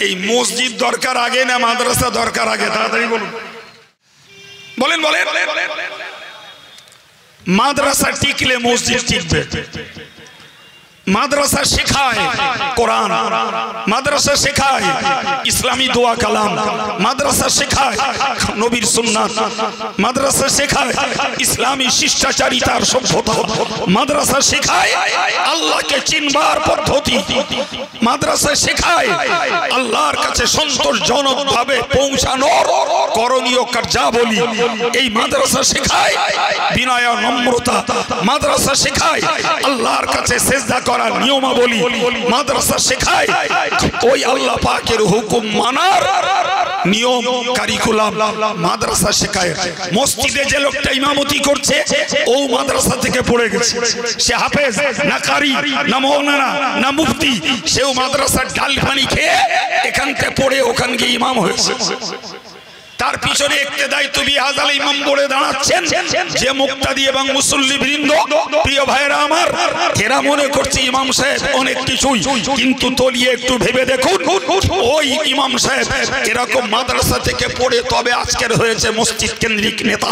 এই মসজিদ দরকার আগে না মাদ্রাসা দরকার আগে? তাড়াতাড়ি বলুন, বলেন বলেন। মাদ্রাসা টিকলে মসজিদ টিকবে। মাদ্রাসা শেখায় কোরআন, মাদ্রাসা শেখায় ইসলামী দোয়া কালাম, মাদ্রাসা শেখায় নবীর সুন্নাত, মাদ্রাসা শেখায় ইসলামী শিষ্টাচারিতার সভ্যতা, মাদ্রাসা শেখায় আল্লাহকে চিনবার পদ্ধতি, মাদ্রাসা শেখায় আল্লাহর কাছে সন্তোষজনক ভাবে পৌঁছানোর করণীয় কার্যাবলী। এই মাদ্রাসা শেখায় বিনয় নম্রতা, মাদ্রাসা শেখায় আল্লাহর কাছে সিজদা করার নিয়মাবলী, মাদ্রাসা শেখায় ওই আল্লাহ পাকের হুকুম মানার নিয়ম কারিকুলাম, মাদ্রাসা শেখায়। মসজিদে যে লোকটা ইমামতি করছে ও মাদ্রাসা থেকে পড়ে গেছে, সে হাফেজ না কারি না মৌলানা না মুফতি, সেও মাদ্রাসার ডাল পানি খেয়ে এখান থেকে পড়ে ওখান গিয়ে ইমাম হয়েছে। তার পিছনে ইক্তেদাই তুবি হাজাল ইমাম বলে দাঁড়াচ্ছেন যে মুক্তাদি এবং মুসল্লি বৃন্দ, প্রিয় ভাইরা আমার, এরা মনে করছে ইমাম সাহেব অনেক কিছুই, কিন্তু তলিয়ে একটু ভেবে দেখুন ওই ইমাম সাহেব এরকম মাদ্রাসা থেকে পড়ে তবে আজকের হয়েছে মসজিদ কেন্দ্রিক নেতা।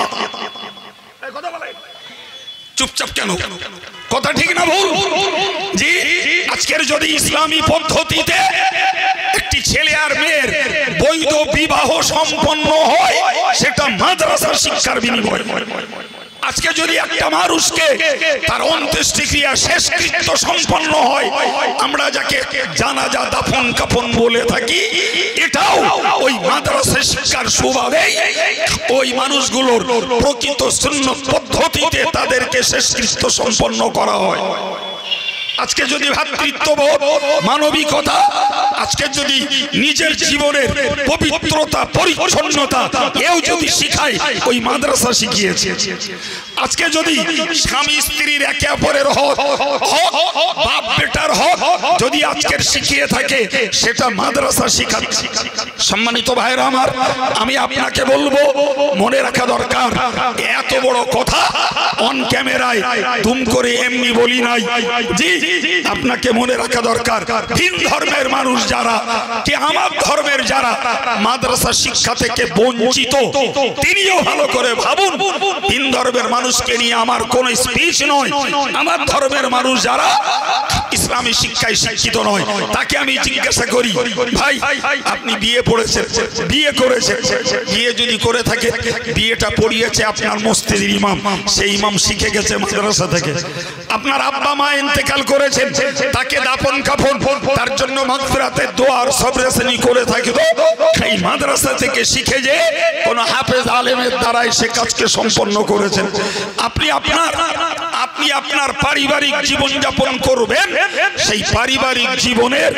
চুপচাপ কেন? কথা ঠিক না ভুল? জি, আজকের যদি ইসলামী পদ্ধতিতে একটি ছেলে আর মেয়ের বৈধ বিবাহ সম্পন্ন হয় সেটা মাদ্রাসার শিক্ষার বিনিময়ে। আজকে যদি একটা মানুষকে তার অন্ত্যেষ্টিক্রিয়া শেষকৃত্য সম্পন্ন হয়, আমরা যাকে জানাজা দাফন কাফন বলে থাকি, এটাও ওই মাদ্রাসা শিক্ষার সুবাদেই ওই মানুষগুলোর প্রকৃত সুন্নত পদ্ধতিতে তাদেরকে শেষকৃত্য সম্পন্ন করা হয়। আজকে যদি ভ্রাতৃত্ববোধ, মানবিকতা, আজকে যদি নিজের জীবনের পবিত্রতা পরিচ্ছন্নতা এও যদি শিখায়, ওই মাদ্রাসা শিখিয়েছে। আজকে যদি স্বামী স্ত্রীর একে অপরের হক, বাপ বেটার হক যদি আজকের শিখিয়ে থাকে, সেটা মাদ্রাসা শিখাচ্ছে। সম্মানিত ভাইরা আমার, আমি আপনাকে বলবো মনে রাখা দরকার, এত বড় কথা অন ক্যামেরায় দুম করে এমনি বলি নাই। জি, আপনাকে মনে রাখা দরকার, ভিন ধর্মের মানুষ যারা, কি আমার ধর্মের যারা মাদ্রাসা শিক্ষা থেকে বঞ্চিত, তিনিও ভালো করে ভাবুন। ভিন ধর্মের মানুষকে নিয়ে আমার কোন স্পিচ নয়। আমার ধর্মের মানুষ যারা ইসলামী শিক্ষায় শিক্ষিত নয়, তাকে আমি জিজ্ঞাসা করি, ভাই আপনি বিয়ে পড়েছেন, বিয়ে করেছেন, বিয়ে যদি করে থাকে, বিয়েটা পড়িয়েছে আপনার মসজিদের ইমাম, সেই ইমাম শিখে গেছে মাদ্রাসা থেকে। আপনার আব্বা মা ইন্তেকাল করেছেন, তাকে দাফন কাফন তার জন্য মাগফিরাতের দোয়া আর সবরেশনি করে থাকে, তো এই মাদ্রাসা থেকে শিখে যে কোন হাফেজ আলেমের দ্বারাই সে কাজকে সম্পন্ন করেছেন। আপনি আপনার পারিবারিক জীবন যাপন করবেন, সেই পারিবারিক জীবনের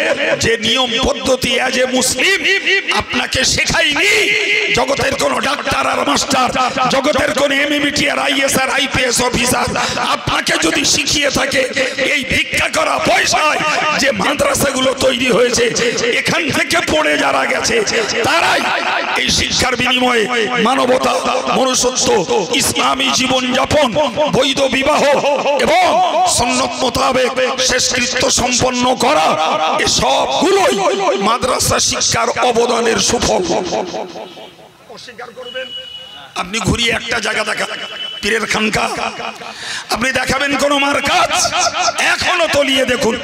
যে নিয়ম পদ্ধতি এজ এ মুসলিম আপনাকে শেখায়নি জগতের কোন ডাক্তার আর মাস্টার, জগতের কোন এমএমটি আর আইএস আর আইপিএস অফিসার। আপনাকে যদি শিখিয়ে থাকে এই ভিক্ষা করা পয়সায় যে মাদ্রাসাগুলো তৈরি হয়েছে, এখান থেকে পড়ে যারা গেছে তারাই এই শিক্ষার বিনিময়ে মানবতা, মনুষ্যত্ব, ইসলামী জীবন যাপন, বৈধ বিবাহ এবং সুন্নত মোতাবেক শেষকৃত্য সম্পন্ন করা, এসবগুলোই মাদ্রাসা শিক্ষার অবদানের সুফল। অস্বীকার করবেন? আপনি ঘুরিয়ে একটা জায়গা দেখাবেন পীরের খানকা, আপনি দেখাবেন কোন মার্কাজ, এখনো তলিয়ে দেখুন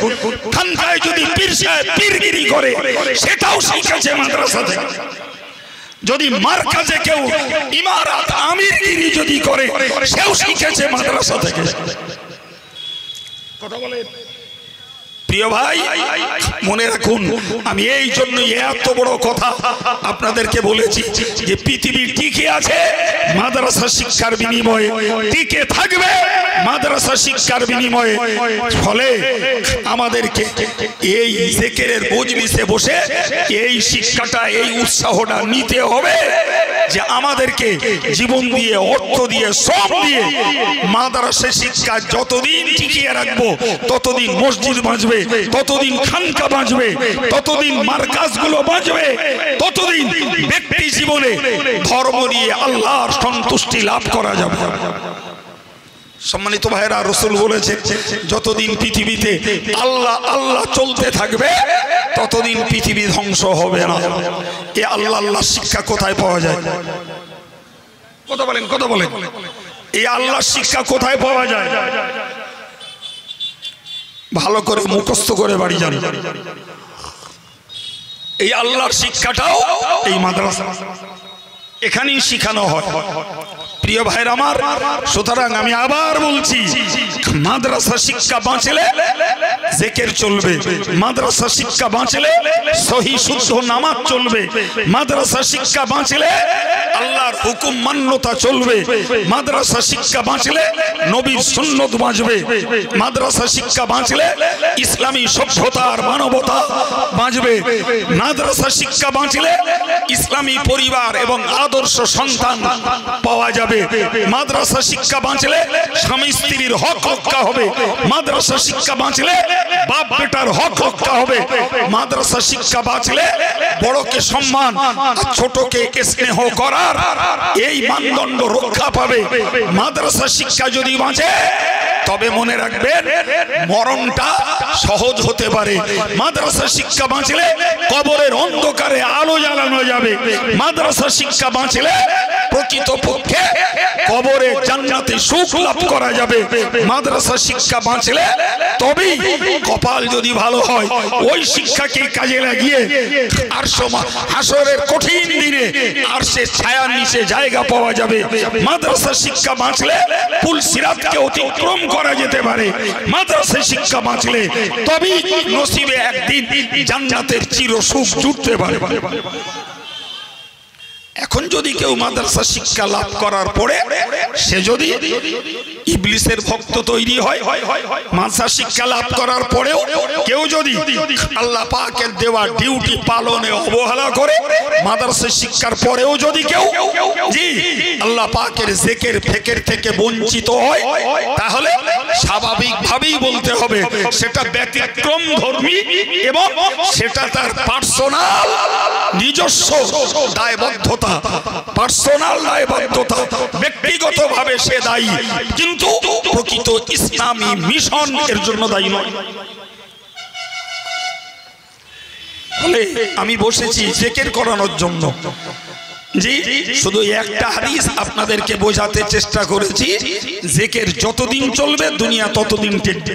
খানকায় যদি পীর সাহেব পীরগিরি করে, সেটাও শিখেছে মাদ্রাসা থেকে। যদি মার্কাজে কেউ ইমারত আমিরগিরি যদি করে, সেও শিখেছে মাদ্রাসা থেকে। কথা বলে প্রিয় ভাই, মনে রাখুন, আমি এই জন্য এত বড় কথা আপনাদেরকে বলেছি যে পৃথিবী টিকে আছে মাদ্রাসা শিক্ষার বিনিময়ে, টিকে থাকবে মাদ্রাসা শিক্ষার বিনিময়ে। ফলে আমাদেরকে এই জিকিরের মজলিসে বসে এই শিক্ষাটা, এই উৎসাহটা নিতে হবে যে আমাদেরকে জীবন দিয়ে, অর্থ দিয়ে, শ্রম দিয়ে মাদ্রাসা শিক্ষা যতদিন টিকিয়ে রাখবো, ততদিন মসজিদ বাঁচবে, ততদিন খানকা বাঁচবে, ততদিন মার্কাজগুলো বাঁচবে, ততদিন ব্যক্তি জীবনে ধর্ম নিয়ে আল্লাহর সন্তুষ্টি লাভ করা যাবে। সম্মানিত ভাইরা, রাসূল বলেছেন যতদিন পৃথিবীতে আল্লাহ আল্লাহ চলতে থাকবে, ততদিন পৃথিবী ধ্বংস হবে না। এ আল্লাহ আল্লাহ শিক্ষা কোথায় পাওয়া যায়? কথা বলেন, কথা বলেন। এই আল্লাহ শিক্ষা কোথায় পাওয়া যায়? ভালো করে মুখস্থ করে বাড়ি যান। এই আল্লাহর শিক্ষাটাও এই মাদ্রাসা এখানেই শিখানো হয়। প্রিয় ভাইরা আমার, সুতরাং আমি আবার বলছি, মাদ্রাসা শিক্ষা বাঁচলে জিকির চলবে, মাদ্রাসা শিক্ষা বাঁচলে সহি শুদ্ধ নামাজ চলবে, মাদ্রাসা শিক্ষা বাঁচলে আল্লাহর হুকুম মান্যতা চলবে, মাদ্রাসা শিক্ষা বাঁচলে নবীর সুন্নত বাঁচবে, মাদ্রাসা শিক্ষা বাঁচলে ইসলামী সভ্যতা আর মানবতা বাঁচবে, মাদ্রাসা শিক্ষা বাঁচলে ইসলামী পরিবার এবং আদর্শ সন্তান পাওয়া যাবে, মাদ্রাসা শিক্ষা বাঁচলে স্বামী স্ত্রীর হক রক্ষা হবে, মাদ্রাসা শিক্ষা বাঁচলে বাপ বেটার হক রক্ষা হবে, মাদ্রাসা শিক্ষা বাঁচলে বড়কে সম্মান আর ছোটকে স্নেহ করার এই মানদণ্ড রক্ষা পাবে। মাদ্রাসা শিক্ষা যদি বাঁচে তবে মনে রাখবেন মরণটা সহজ হতে পারে। মাদ্রাসা শিক্ষা বাঁচলে কবরের অন্ধকারে আলো জ্বালানো যাবে, মাদ্রাসা শিক্ষা বাঁচলে প্রকৃতপক্ষে কবরে জান্নাতে সুখ লাভ করা যাবে, মাদ্রাসা শিক্ষা বাঁচলে তবেই কপাল যদি ভালো হয় ওই শিক্ষাকে কাজে লাগিয়ে আর হাসরের কঠিন দিনে আর সে ছায়ার নিচে জায়গা পাওয়া যাবে। মাদ্রাসা শিক্ষা বাঁচলে পুল সিরাতকে অতিক্রম করা যেতে পারে, মাদ্রাসা শিক্ষা বাঁচলে তবেই নসিবে একদিন জান্নাতের চির সুখ জুটতে পারে। এখন যদি কেউ মাদ্রাসা শিক্ষা লাভ করার পরে সে যদি ইবলিসের ভক্ত তৈরি হয়, মাদ্রাসা শিক্ষা লাভ করার পরেও কেউ যদি আল্লাহ পাকের দেওয়া ডিউটি পালনে অবহেলা করে, মাদ্রাসা শিক্ষার পরেও যদি কেউ আল্লাহ পাকের জিকির ফিকির থেকে বঞ্চিত হয়, তাহলে স্বাভাবিকভাবেই বলতে হবে সেটা ব্যতিক্রম ধর্মী এবং সেটা তার পার্সোনাল নিজস্ব দায়বদ্ধতা, পার্সোনাল দায়বদ্ধতা, ব্যক্তিগতভাবে সে দায়ী, কিন্তু প্রকৃত ইসলামী মিশন এর জন্য দায়ী নয়। বলে আমি বসেছি জিকির করানোর জন্য, জি শুধু একটা হাদিস আপনাদেরকে বোঝাতে চেষ্টা করেছি, জিকির যতদিন চলবে দুনিয়া ততদিন টিকবে।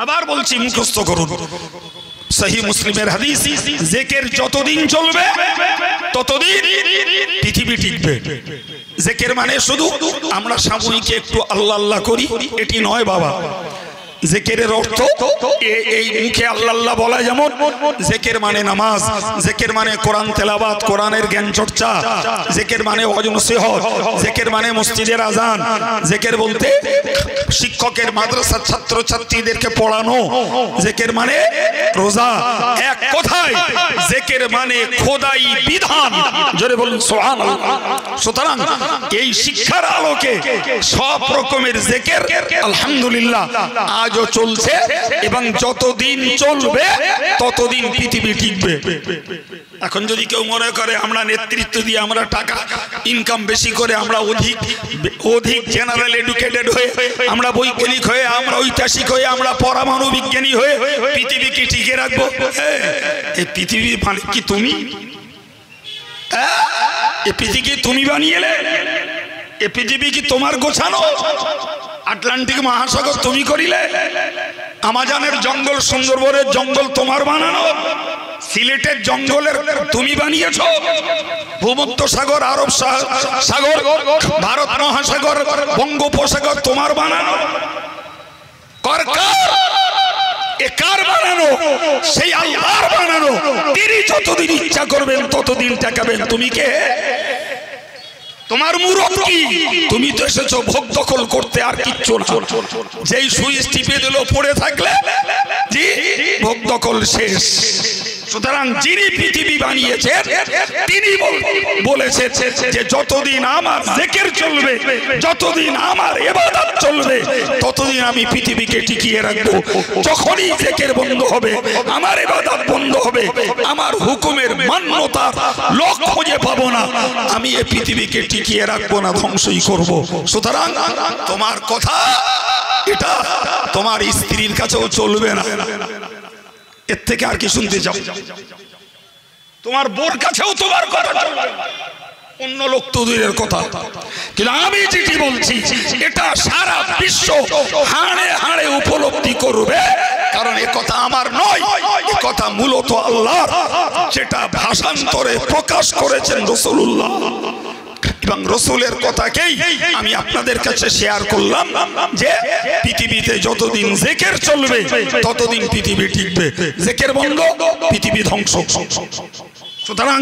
আবার বলছি মুখস্থ করুন, সহি মুসলিমের হাদিস, জিকির যতদিন চলবে ততদিন পৃথিবী টিকবে। জিকির মানে শুধু আমরা সাময়িক একটু আল্লাহ আল্লাহ করি এটি নয় বাবা। জিকিরের অর্থ এই মুখে আল্লাহ আল্লাহ বলা, যেমন জিকির মানে নামাজ, জিকির মানে কোরআন তেলাওয়াত, কোরআনের জ্ঞান চর্চা, জিকির মানে ওয়াজ নসিহত, জিকির মানে মসজিদের আজান, জিকির বলতে শিক্ষকের মাদ্রাসার ছাত্র ছাত্রীদেরকে পড়ানো, জিকির মানে রোজা। এক কথায় জিকির মানে খোদাই বিধান, জোরে বলুন সুবহানাল্লাহ। সুতরাং এই শিক্ষার আলোকে সব রকমের জিকির আলহামদুলিল্লাহ আজও চলছে এবং যতদিন চলবে ততদিন পৃথিবী টিকবে। এখন যদি কেউ মনে করে আমরা নেতৃত্ব দিয়ে আমরা টাকা ইনকাম বেশি করে আমরা অধিক জেনারেল এডুকেটেড হয়ে, আমরা বৈজ্ঞানিক হয়ে, আমরা ঐতিহাসিক হয়ে, আমরা পরমাণু বিজ্ঞানী হয়ে পৃথিবীকে টিকে রাখবো, এই পৃথিবী মানে কি তুমি? এই পৃথিবী তুমি বানিয়েলে? এই পৃথিবী কি তোমার গোছানো? আটলান্টিক মহাসাগর তুমি করিলে? আমাজনের জঙ্গল, সুন্দরবনের জঙ্গল তোমার বানানো? সিলেটের জঙ্গলের তুমি বানিয়েছো? ভূমধ্য সাগর, আরব সাগর, ভারত মহাসাগর, বঙ্গোপসাগর তোমার বানানো? কার বানানো? সেই আল্লাহর বানানো। তিনি যতদিন ইচ্ছা করবেন ততদিন টাকাবেন। তুমি কে? তোমার মুরত কি? তুমি তো এসেছো ভোগ দখল করতে, আর কিচ্ছু না। যেই সুইচ টিপে দিল পড়ে থাকলে জি ভোগ দখল শেষ। সুতরাং যিনি পৃথিবী বানিয়েছেন তিনি বলেছেন যে যতদিন আমার জিকির চলবে, যতদিন আমার ইবাদত চলবে, ততদিন আমি পৃথিবীকে টিকিয়ে রাখবো। যখনই জিকির বন্ধ হবে, আমার ইবাদত বন্ধ হবে, আমার হুকুমের মান্যতার লোক খুঁজে পাবো না, আমি এই পৃথিবীকে টিকিয়ে রাখবো না, ধ্বংসই করব। সুতরাং তোমার কথা এটা তোমার স্ত্রীর কাছেও চলবে না, এর থেকে আর কি শুনতে চাও? তোমার বোর কাছেও তোমার কথা চলবে না, অন্য লোক তো দূরের কথা, কিন্তু আমি যেটি বলছি এটা সারা বিশ্ব হাড়ে হাড়ে উপলব্ধি করবে। কারণ এ কথা আমার নয়, এ কথা মূলত আল্লাহর, যেটা ভাষান্তরে প্রকাশ করেছেন রাসূলুল্লাহ। এবং রসুলের কথাকেই আমি আপনাদের কাছে শেয়ার করলাম যে পৃথিবীতে যতদিন জিকির চলবে ততদিন পৃথিবী টিকবে, জিকির বন্ধ পৃথিবী ধ্বংস। সুতরাং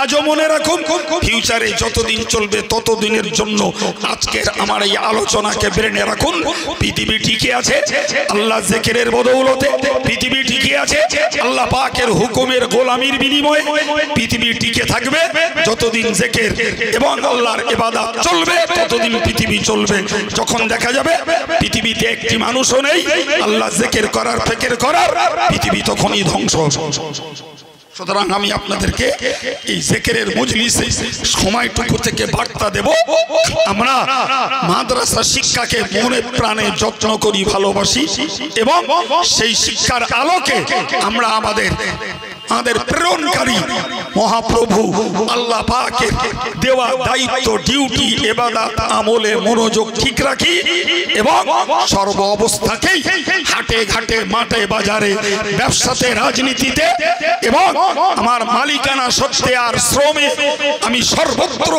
আজও মনে রাখুন, ফিউচারে যতদিন চলবে ততদিনের জন্য আজকের আমার এই আলোচনাকে ব্রেনে রাখুন। পৃথিবী টিকে আছে আল্লাহ জিকিরের বদৌলতে, পৃথিবী টিকে আছে আল্লাহ পাকের হুকুমের গোলামির বিনিময়ে, পৃথিবী টিকে থাকবে যতদিন জিকির এবং আল্লাহর ইবাদত চলবে ততদিন পৃথিবী চলবে। যখন দেখা যাবে পৃথিবীতে একটি মানুষও নেই আল্লাহ জিকির করার ফিকির করার, পৃথিবী তখনই ধ্বংস। সুতরাং আমি আপনাদেরকে এই জিকিরের মজলিসে সময়টুকু থেকে বার্তা দেব, আমরা মাদ্রাসা শিক্ষাকে মনে প্রাণে যত্ন করি, ভালোবাসি এবং সেই শিক্ষার আলোকে আমরা আমাদের প্রেরণকারী মহাপ্রভু আল্লাহ পাকের দেওয়া দায়িত্ব, ডিউটি, ইবাদত, আমলে মনোযোগ ঠিক রাখি এবং সর্ব অবস্থাতেই হাটে ঘাটে মাঠে বাজারে ব্যবসাতে রাজনীতিতে এবং আমার মালিকানা সত্ত্বে আর শ্রমে আমি সর্বত্র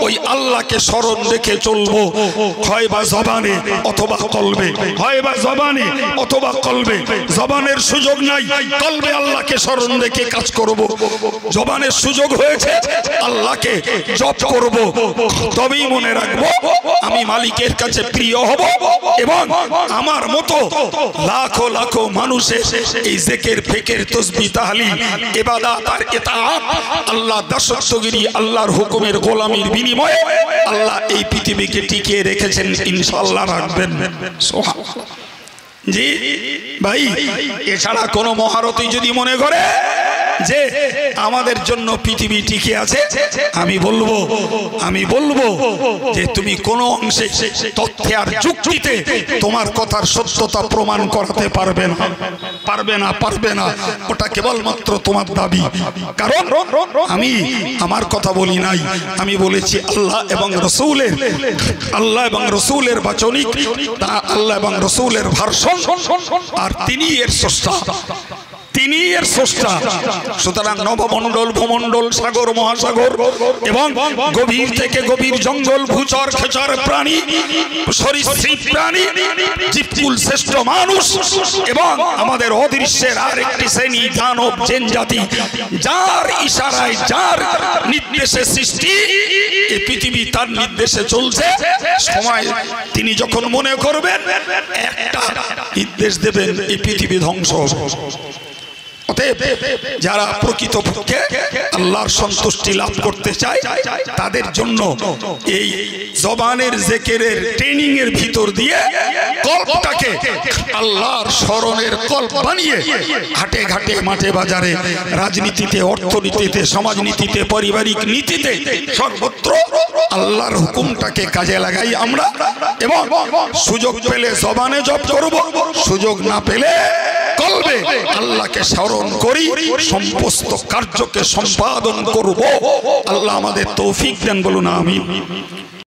ওই আল্লাহকে স্মরণ রেখে চলবো, হয় বা জবানে অথবা কলবে, হয় বা জবানে অথবা কলবে। জবানের সুযোগ নাই, কলবে আল্লাহকে স্মরণ রেখে কাজ করব। জবানের সুযোগ হয়েছে আল্লাহকে জপ করব, তবেই মনে রাখবো আমি মালিকের কাছে প্রিয় হব এবং আমার মতো লাখো লাখো মানুষের এই জিকির ফিকির তাসবিহ তাহলিল ইবাদত আর ইতাআত আল্লাহ দাসত্বগিরি আল্লাহর হুকুমের গোলামির বিনিময়ে আল্লাহ এই পৃথিবীকে টিকিয়ে রেখেছেন, ইনশাআল্লাহ রাখবেন। সুবহানাল্লাহ। জি ভাই, এছাড়া কোনো মহারথী যদি মনে করে যে আমাদের জন্য পৃথিবী টিকে আছে, আমি বলবো যে তুমি কোনো অংশে তথ্যে আর যুক্তিতে তোমার কথার সত্যতা প্রমাণ করাতে পারবে না। ওটা কেবলমাত্র তোমার দাবি। কারণ আমি আমার কথা বলি নাই, আমি বলেছি আল্লাহ এবং রসূলের বাচনিক, আল্লাহ এবং রসূলের ভার্সন, আর তিনি এর স্রষ্টা। সুতরাং নবমণ্ডল, ভূমণ্ডল, সাগর, মহাসাগর এবং গভীর থেকে গভীর জঙ্গল, ভূচর খেচর প্রাণী, সরীসৃপ প্রাণী, জীবকুল শ্রেষ্ঠ মানুষ এবং আমাদের অদৃশ্যের আরেকটি শ্রেণী দানব জিন জাতি, যার ইশারায় যার নির্দেশে সৃষ্টি, এই পৃথিবী তার নির্দেশে চলছে। সময় তিনি যখন মনে করবেন একটা নির্দেশ দেবেন, এই পৃথিবী ধ্বংস হবে। অতএব যারা প্রকৃতপক্ষে আল্লাহর সন্তুষ্টি লাভ করতে চায় তাদের জন্য এই জবানের জিকিরের ট্রেনিং এর ভিতর দিয়ে কল্পটাকে আল্লাহর স্মরণের কল্প বানিয়ে হাটে ঘাটে মাঠে বাজারে রাজনীতিতে, অর্থনীতিতে, সমাজনীতিতে, পারিবারিক নীতিতে সর্বত্র আল্লাহর হুকুমটাকে কাজে লাগাই আমরা এবং সুযোগ পেলে জবানে জপ করব, সুযোগ না পেলে কলবে আল্লাহকে স্মরণ করি, সমস্ত কার্যকে সম্পাদন করব। আল্লাহ আমাদের তৌফিক দেন, বলুন আমিন।